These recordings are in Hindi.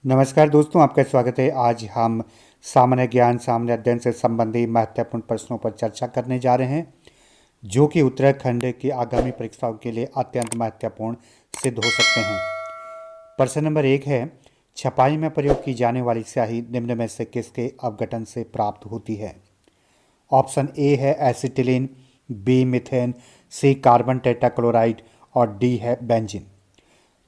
नमस्कार दोस्तों, आपका स्वागत है। आज हम सामान्य ज्ञान सामान्य अध्ययन से संबंधित महत्वपूर्ण प्रश्नों पर चर्चा करने जा रहे हैं, जो कि उत्तराखंड की आगामी परीक्षाओं के लिए अत्यंत महत्वपूर्ण सिद्ध हो सकते हैं। प्रश्न नंबर 1 है, छपाई में प्रयोग की जाने वाली स्याही निम्न में से किसके अपघटन से प्राप्त होती है? ऑप्शन ए है एसिटिलीन, बी मिथेन, सी कार्बन टेट्राक्लोराइड और डी है बेंजीन।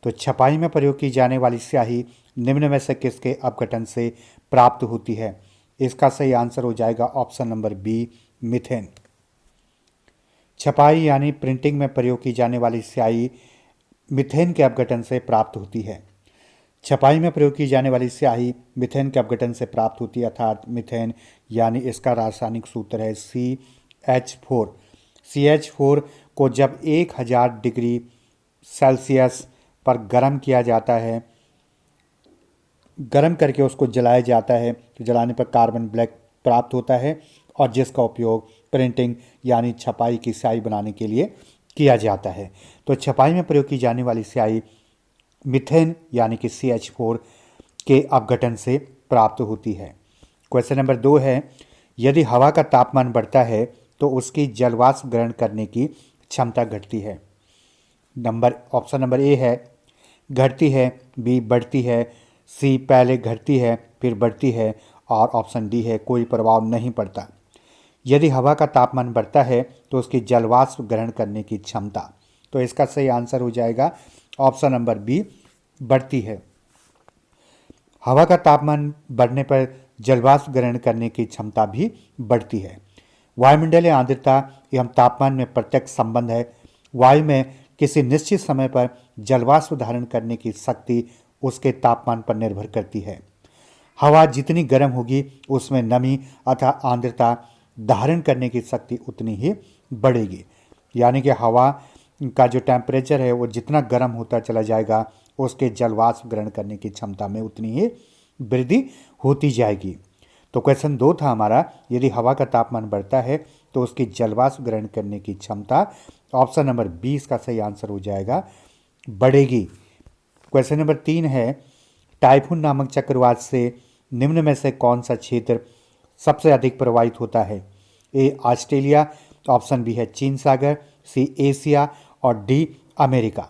तो छपाई में प्रयोग की जाने वाली स्याही निम्न में से किसके अपघटन से प्राप्त होती है? इसका सही आंसर हो जाएगा ऑप्शन नंबर बी, मिथेन। छपाई यानी प्रिंटिंग में प्रयोग की जाने वाली स्याही मिथेन के अपघटन से प्राप्त होती है। छपाई में प्रयोग की जाने वाली स्याही मिथेन के अपघटन से प्राप्त होती है, अर्थात मिथेन यानी इसका रासायनिक सूत्र है CH4। CH4 को जब 1000 डिग्री सेल्सियस पर गर्म किया जाता है, गर्म करके उसको जलाया जाता है, तो जलाने पर कार्बन ब्लैक प्राप्त होता है और जिसका उपयोग प्रिंटिंग यानी छपाई की स्याही बनाने के लिए किया जाता है। तो छपाई में प्रयोग की जाने वाली स्याही मिथेन यानी कि CH4 के अपघटन से प्राप्त होती है। क्वेश्चन नंबर 2 है, यदि हवा का तापमान बढ़ता है तो उसकी जलवाष्प ग्रहण करने की क्षमता घटती है। ऑप्शन नंबर ए है घटती है, बी बढ़ती है, सी पहले घटती है फिर बढ़ती है और ऑप्शन डी है कोई प्रभाव नहीं पड़ता। यदि हवा का तापमान बढ़ता है तो उसकी जलवाष्प ग्रहण करने की क्षमता, तो इसका सही आंसर हो जाएगा ऑप्शन नंबर बी, बढ़ती है। हवा का तापमान बढ़ने पर जलवाष्प ग्रहण करने की क्षमता भी बढ़ती है। वायुमंडलीय आर्द्रता एवं तापमान में प्रत्यक्ष संबंध है। वायु में किसी निश्चित समय पर जलवाष्प धारण करने की शक्ति उसके तापमान पर निर्भर करती है। हवा जितनी गर्म होगी उसमें नमी अथवा आर्द्रता धारण करने की शक्ति उतनी ही बढ़ेगी। यानी कि हवा का जो टेम्परेचर है वो जितना गर्म होता चला जाएगा, उसके जलवाष्प ग्रहण करने की क्षमता में उतनी ही वृद्धि होती जाएगी। तो क्वेश्चन 2 था हमारा, यदि हवा का तापमान बढ़ता है तो उसकी जलवाष्प ग्रहण करने की क्षमता, ऑप्शन नंबर 20 का सही आंसर हो जाएगा बढ़ेगी। क्वेश्चन नंबर 3 है, टाइफून नामक चक्रवात से निम्न में से कौन सा क्षेत्र सबसे अधिक प्रभावित होता है? ए ऑस्ट्रेलिया, ऑप्शन बी है चीन सागर, सी एशिया और डी अमेरिका।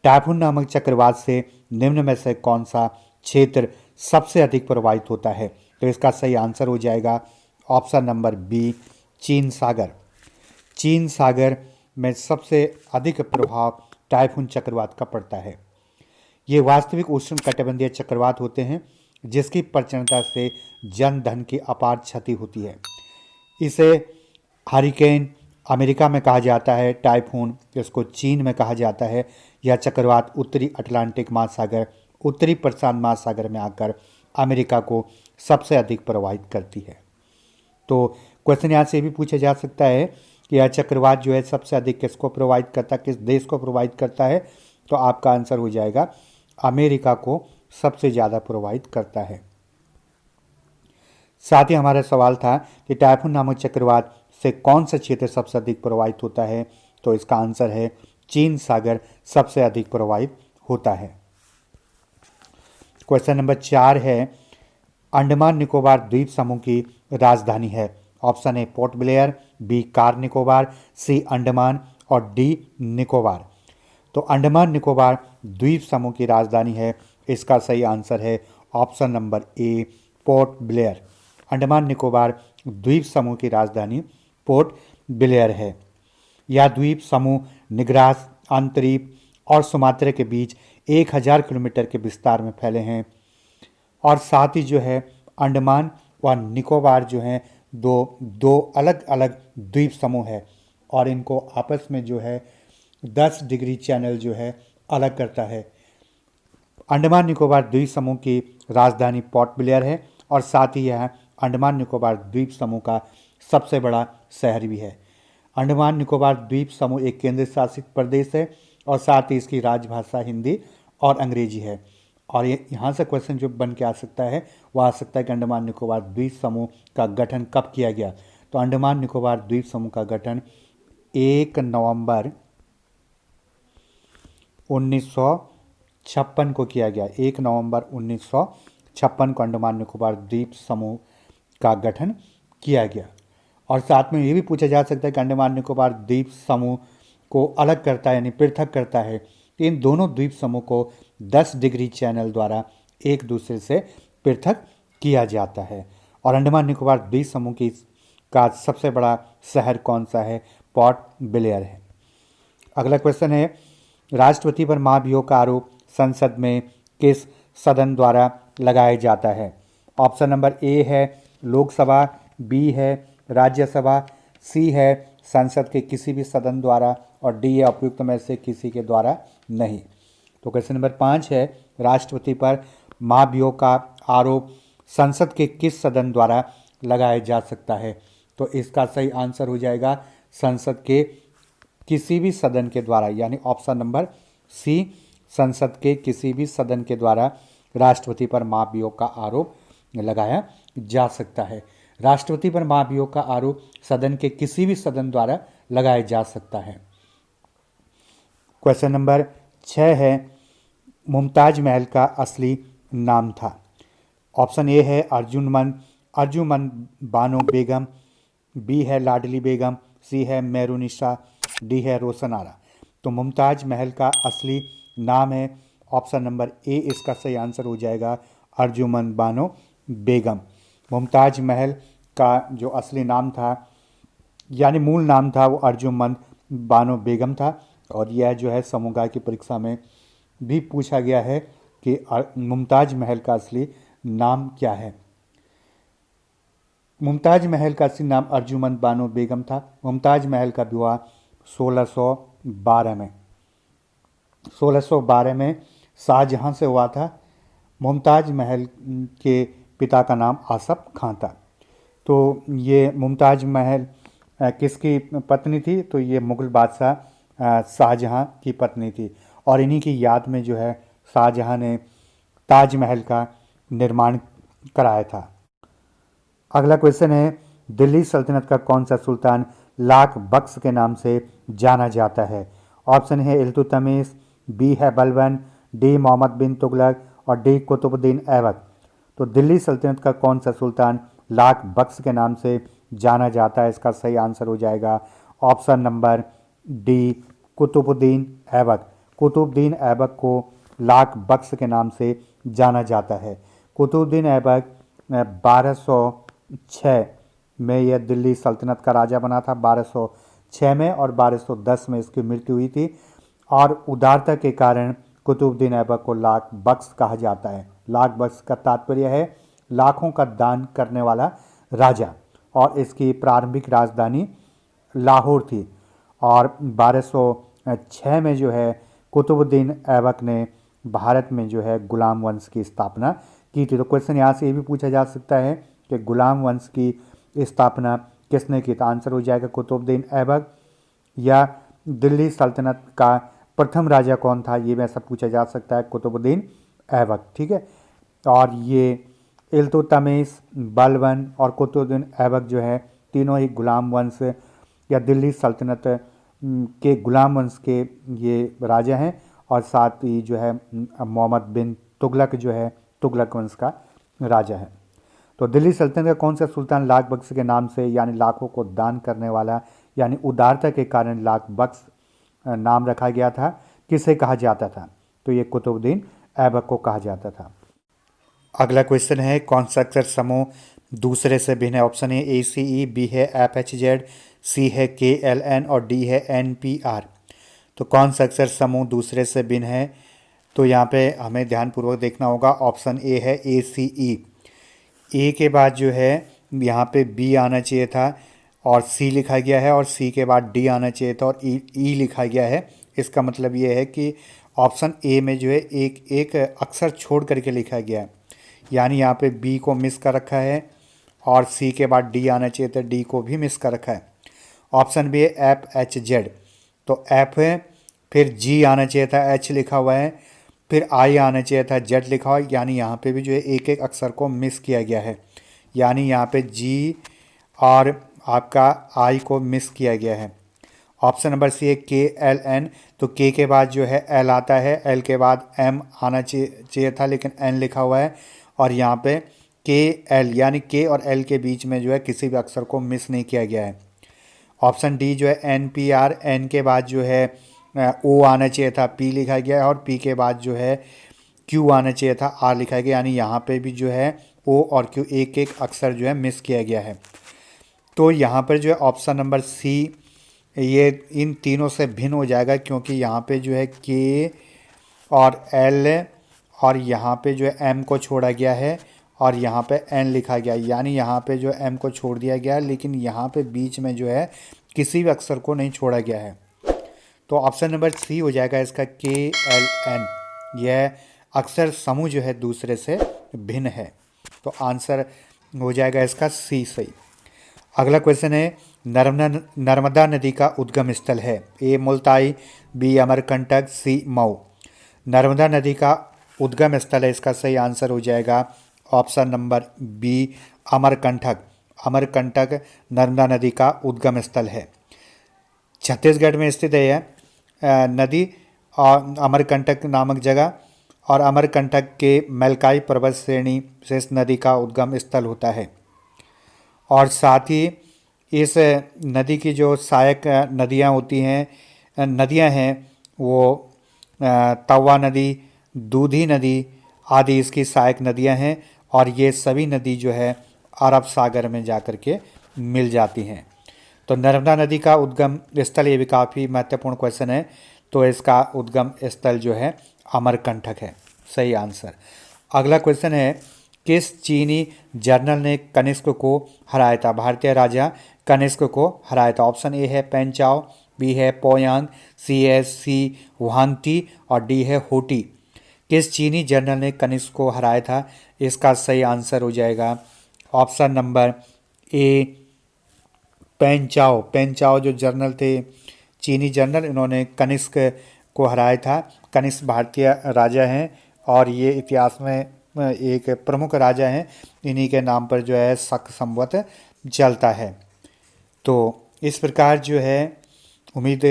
टाइफून नामक चक्रवात से निम्न में से कौन सा क्षेत्र सबसे अधिक प्रभावित होता है? तो इसका सही आंसर हो जाएगा ऑप्शन नंबर बी, चीन सागर। चीन सागर में सबसे अधिक प्रभाव टाइफून चक्रवात का पड़ता है। ये वास्तविक उष्णकटिबंधीय चक्रवात होते हैं जिसकी प्रचंडता से जन धन की अपार क्षति होती है। इसे हरिकेन अमेरिका में कहा जाता है, टाइफून इसको चीन में कहा जाता है। यह चक्रवात उत्तरी अटलांटिक महासागर, उत्तरी प्रशांत महासागर में आकर अमेरिका को सबसे अधिक प्रभावित करती है। तो क्वेश्चन यहाँ से भी पूछा जा सकता है कि यह चक्रवात जो है सबसे अधिक किसको प्रभावित करता है, किस देश को प्रभावित करता है? तो आपका आंसर हो जाएगा अमेरिका को सबसे ज़्यादा प्रभावित करता है। साथ ही हमारा सवाल था कि टाइफून नामक चक्रवात से कौन सा क्षेत्र सबसे अधिक प्रभावित होता है? तो इसका आंसर है चीन सागर सबसे अधिक प्रभावित होता है। क्वेश्चन नंबर 4 है, अंडमान निकोबार द्वीप समूह की राजधानी है। Option A Port Blair, B Car Nicobar, C Andaman और डी निकोबार। तो अंडमान निकोबार द्वीप समूह की राजधानी है, इसका सही आंसर है option number A, Port Blair. Andaman Nicobar द्वीप समूह की राजधानी पोर्ट ब्लेयर है। यह द्वीप समूह निग्रास, अंतरीप और सुमात्रा के बीच 1000 किलोमीटर के विस्तार में फैले हैं और साथ ही जो है अंडमान व निकोबार जो हैं दो अलग अलग द्वीप समूह है और इनको आपस में जो है 10 डिग्री चैनल जो है अलग करता है। अंडमान निकोबार द्वीप समूह की राजधानी पोर्ट ब्लेयर है और साथ ही यह अंडमान निकोबार द्वीप समूह का सबसे बड़ा शहर भी है। अंडमान निकोबार द्वीप समूह एक केंद्र शासित प्रदेश है और साथ ही इसकी राजभाषा हिंदी और अंग्रेजी है। और ये यहाँ से क्वेश्चन जो बन के आ सकता है वह आ सकता है कि अंडमान निकोबार द्वीप समूह का गठन कब किया गया? तो अंडमान निकोबार द्वीप समूह का गठन 1 नवंबर 1900 1956 को किया गया। 1 नवंबर 1956 को अंडमान निकोबार द्वीप समूह का गठन किया गया। और साथ में ये भी पूछा जा सकता है कि अंडमान निकोबार द्वीप समूह को अलग करता है यानी पृथक करता है। इन दोनों द्वीप समूह को 10 डिग्री चैनल द्वारा एक दूसरे से पृथक किया जाता है। और अंडमान निकोबार द्वीप समूह का सबसे बड़ा शहर कौन सा है? पोर्ट ब्लेयर है। अगला क्वेश्चन है, राष्ट्रपति पर महाभियोग का आरोप संसद में किस सदन द्वारा लगाया जाता है? ऑप्शन नंबर ए है लोकसभा, बी है राज्यसभा, सी है संसद के किसी भी सदन द्वारा, और डी है उपयुक्त में से किसी के द्वारा नहीं। तो क्वेश्चन नंबर 5 है, राष्ट्रपति पर महाभियोग का आरोप संसद के किस सदन द्वारा लगाया जा सकता है? तो इसका सही आंसर हो जाएगा संसद के किसी भी सदन के द्वारा, यानी ऑप्शन नंबर सी, संसद के किसी भी सदन के द्वारा राष्ट्रपति पर महाभियोग का आरोप लगाया जा सकता है। राष्ट्रपति पर महाभियोग का आरोप सदन के किसी भी सदन द्वारा लगाया जा सकता है। क्वेश्चन नंबर 6 है, मुमताज महल का असली नाम था? ऑप्शन ए है अर्जुमन बानो बेगम, बी है लाडली बेगम, सी है मेहरुनिसा, डी है रोशन आरा। तो मुमताज महल का असली नाम है ऑप्शन नंबर ए, इसका सही आंसर हो जाएगा अर्जुमन बानो बेगम। मुमताज महल का जो असली नाम था यानी मूल नाम था वो अर्जुमन बानो बेगम था। और यह जो है समूहगाय की परीक्षा में भी पूछा गया है कि मुमताज महल का असली नाम क्या है। मुमताज महल का असली नाम अर्जुमन बानो बेगम था। मुमताज महल का विवाह 1612 में शाहजहां से हुआ था। मुमताज महल के पिता का नाम आसफ खां था। तो ये मुमताज महल किसकी पत्नी थी? तो ये मुग़ल बादशाह शाहजहां की पत्नी थी। और इन्हीं की याद में जो है शाहजहां ने ताजमहल का निर्माण कराया था। अगला क्वेश्चन है, दिल्ली सल्तनत का कौन सा सुल्तान लाख बख्श के नाम से जाना जाता है? ऑप्शन है इल्तुतमिश, बी है बलबन, डी मोहम्मद बिन तुगलक, और डी कुतुबुद्दीन ऐबक। तो दिल्ली सल्तनत का कौन सा सुल्तान लाख बख्श के नाम से जाना जाता है? इसका सही आंसर हो जाएगा option number D, Qutubuddin Aibak. Qutubuddin Aibak को लाख बख्श के नाम से जाना जाता है। कुतुबुद्दीन ऐबक 1206 में यह दिल्ली सल्तनत का राजा बना था। 1206 में और 1210 में इसकी मृत्यु हुई थी। और उदारता के कारण कुतुबुद्दीन ऐबक को लाख बख्श कहा जाता है। लाख बख्श का तात्पर्य है लाखों का दान करने वाला राजा। और इसकी प्रारंभिक राजधानी लाहौर थी। और 1206 में जो है कुतुबुद्दीन ऐबक ने भारत में जो है गुलाम वंश की स्थापना की थी। तो क्वेश्चन यहाँ से ये भी पूछा जा सकता है कि गुलाम वंश की स्थापना किसने की? तो आंसर हो जाएगा कुतुबुद्दीन ऐबक। या दिल्ली सल्तनत का प्रथम राजा कौन था? ये भी ऐसा पूछा जा सकता है, कुतुबुद्दीन ऐबक। ठीक है। और ये इल्तुतमिश, बलबन और कुतुबुद्दीन ऐबक जो है तीनों ही गुलाम वंश या दिल्ली सल्तनत के गुलाम वंश के ये राजा हैं। और साथ ही जो है मोहम्मद बिन तुगलक जो है तुगलक वंश का राजा है। तो दिल्ली सल्तनत का कौन सा सुल्तान लाख बख्श के नाम से यानी लाखों को दान करने वाला यानी उदारता के कारण लाख बख्श नाम रखा गया था, किसे कहा जाता था? तो ये कुतुबुद्दीन ऐबक को कहा जाता था। अगला क्वेश्चन है, कौन सा अक्षर समूह दूसरे से भिन्न है? ऑप्शन ए ACE, बी है FHZ, सी है KLN और डी है NPR। तो कौन सा अक्षर समूह दूसरे से भिन्न है? तो यहाँ पे हमें ध्यानपूर्वक देखना होगा। ऑप्शन ए है ACE। ए के बाद जो है यहाँ पे बी आना चाहिए था और सी लिखा गया है, और सी के बाद डी आना चाहिए था और ई लिखा गया है। इसका मतलब ये है कि ऑप्शन ए में जो है एक अक्षर छोड़ करके लिखा गया है, यानी यहाँ पे बी को मिस कर रखा है और सी के बाद डी आना चाहिए था, डी को भी मिस कर रखा है। ऑप्शन बी है FHZ। तो एफ है, फिर जी आना चाहिए था, एच लिखा हुआ है, फिर आई आना चाहिए था, जेड लिखा हुआ है, यानी यहाँ पे भी जो है एक एक अक्षर को मिस किया गया है। यानी यहाँ पे जी और आपका आई को मिस किया गया है। ऑप्शन नंबर सी है KLN। तो के बाद जो है L आता है, L के बाद M आना चाहिए था लेकिन N लिखा हुआ है, और यहाँ पे KL यानी K और L के बीच में जो है किसी भी अक्षर को मिस नहीं किया गया है। ऑप्शन डी जो है NPR, N के बाद जो है O आना चाहिए था, P लिखा गया है, और P के बाद जो है Q आना चाहिए था, R लिखा गया, यानी यहाँ पे भी जो है O और Q एक एक अक्षर जो है मिस किया गया है। तो यहाँ पर जो है ऑप्शन नंबर सी ये इन तीनों से भिन्न हो जाएगा, क्योंकि यहाँ पे जो है K और L और यहाँ पे जो है M को छोड़ा गया है और यहाँ पे N लिखा गया, यानी यहाँ पे जो M को छोड़ दिया गया है, लेकिन यहाँ पे बीच में जो है किसी भी अक्षर को नहीं छोड़ा गया है। तो ऑप्शन नंबर सी हो जाएगा इसका KLN। यह अक्षर समूह जो है दूसरे से भिन्न है, तो आंसर हो जाएगा इसका सी सही। अगला क्वेश्चन है नर्मदा नदी का उद्गम स्थल है। ए मुल्ताई, बी अमरकंटक, सी मऊ। नर्मदा नदी का उद्गम स्थल है, इसका सही आंसर हो जाएगा option number B Amarkantak. Amarkantak Narmada नदी का उद्गम स्थल है, छत्तीसगढ़ में स्थित है यह नदी और अमरकंटक नामक जगह, और अमरकंटक के मलकाई पर्वत श्रेणी से इस नदी का उद्गम स्थल होता है। और साथ ही इस नदी की जो सहायक नदियाँ हैं वो तवा नदी, दूधी नदी आदि इसकी सहायक नदियाँ हैं, और ये सभी नदी जो है अरब सागर में जाकर के मिल जाती हैं। तो नर्मदा नदी का उद्गम स्थल ये भी काफ़ी महत्वपूर्ण क्वेश्चन है, तो इसका उद्गम स्थल जो है अमरकंटक है, सही आंसर। अगला क्वेश्चन है किस चीनी जनरल ने कनिष्क को हराया था? भारतीय राजा कनिष्क को हराया था। ऑप्शन ए है पेंचाओ, बी है पोयांग, सी है सी वहांती और डी है होटी। किस चीनी जनरल ने कनिष्क को हराया था? इसका सही आंसर हो जाएगा ऑप्शन नंबर ए पेंचाओ। पेंचाओ जो जनरल थे, चीनी जनरल, इन्होंने कनिष्क को हराया था। कनिष्क भारतीय राजा हैं और ये इतिहास में एक प्रमुख राजा हैं, इन्हीं के नाम पर जो है शक संवत चलता है। तो इस प्रकार जो है उम्मीद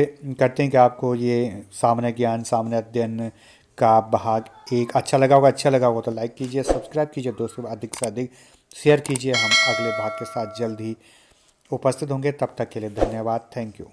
करते हैं कि आपको ये सामान्य ज्ञान, सामान्य अध्ययन का भाग एक अच्छा लगा होगा तो लाइक कीजिए, सब्सक्राइब कीजिए, दोस्तों अधिक से अधिक शेयर कीजिए। हम अगले भाग के साथ जल्द ही उपस्थित होंगे, तब तक के लिए धन्यवाद, थैंक यू।